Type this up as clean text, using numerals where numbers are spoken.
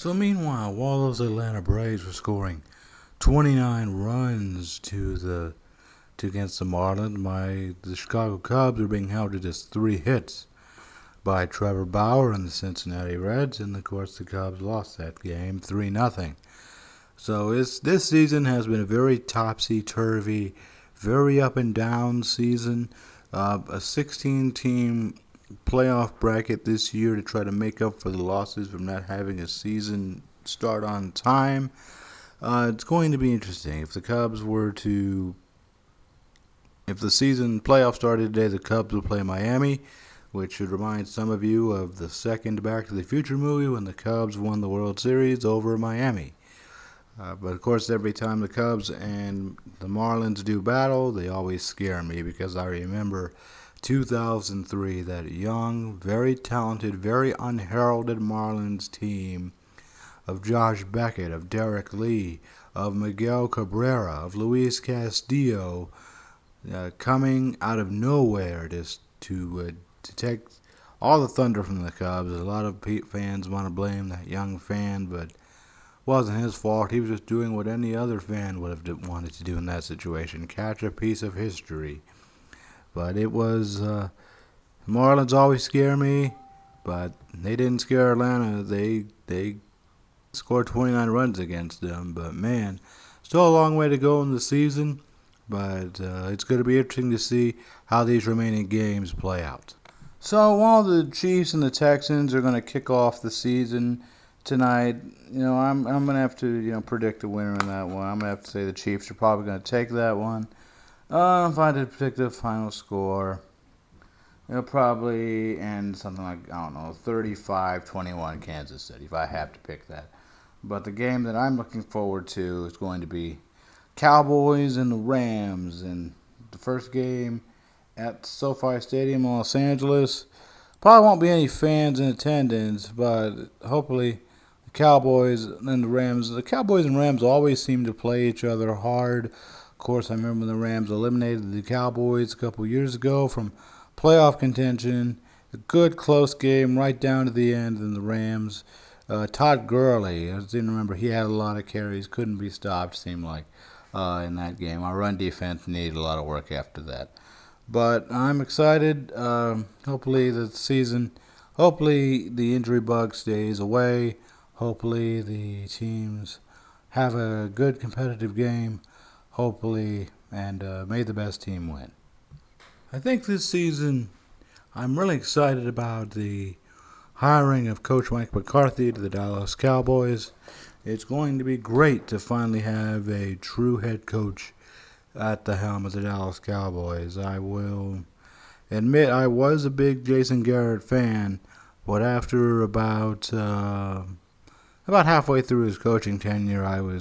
So meanwhile, while those Atlanta Braves were scoring 29 runs to against the Marlins, the Chicago Cubs were being held to just 3 hits by Trevor Bauer and the Cincinnati Reds, and of course the Cubs lost that game 3-0. So this season has been a very topsy-turvy, very up and down season. A 16-team playoff bracket this year to try to make up for the losses from not having a season start on time. It's going to be interesting. If the season playoff started today, the Cubs will play Miami, which should remind some of you of the second Back to the Future movie when the Cubs won the World Series over Miami. But of course, every time the Cubs and the Marlins do battle, they always scare me because I remember 2003, that young, very talented, very unheralded Marlins team of Josh Beckett, of Derek Lee, of Miguel Cabrera, of Luis Castillo, coming out of nowhere just to take all the thunder from the Cubs. A lot of fans want to blame that young fan, but wasn't his fault. He was just doing what any other fan would have wanted to do in that situation, catch a piece of history. But it was, Marlins always scare me, but they didn't scare Atlanta. They scored 29 runs against them, but man, still a long way to go in the season, but it's going to be interesting to see how these remaining games play out. So while the Chiefs and the Texans are going to kick off the season tonight, I'm going to have to predict a winner in that one. I'm going to have to say the Chiefs are probably going to take that one. If I did predict the final score, it'll probably end something like, 35-21 Kansas City, if I have to pick that. But the game that I'm looking forward to is going to be Cowboys and the Rams. And the first game at SoFi Stadium in Los Angeles. Probably won't be any fans in attendance, but hopefully the Cowboys and the Rams always seem to play each other hard. Of course, I remember when the Rams eliminated the Cowboys a couple years ago from playoff contention. A good close game right down to the end, and the Rams. Todd Gurley, I didn't remember, he had a lot of carries, couldn't be stopped, seemed like, in that game. Our run defense needed a lot of work after that. But I'm excited. Hopefully the injury bug stays away. Hopefully the teams have a good competitive game. Hopefully, and may the best team win. I think this season I'm really excited about the hiring of Coach Mike McCarthy to the Dallas Cowboys. It's going to be great to finally have a true head coach at the helm of the Dallas Cowboys. I will admit I was a big Jason Garrett fan, but after about halfway through his coaching tenure, I was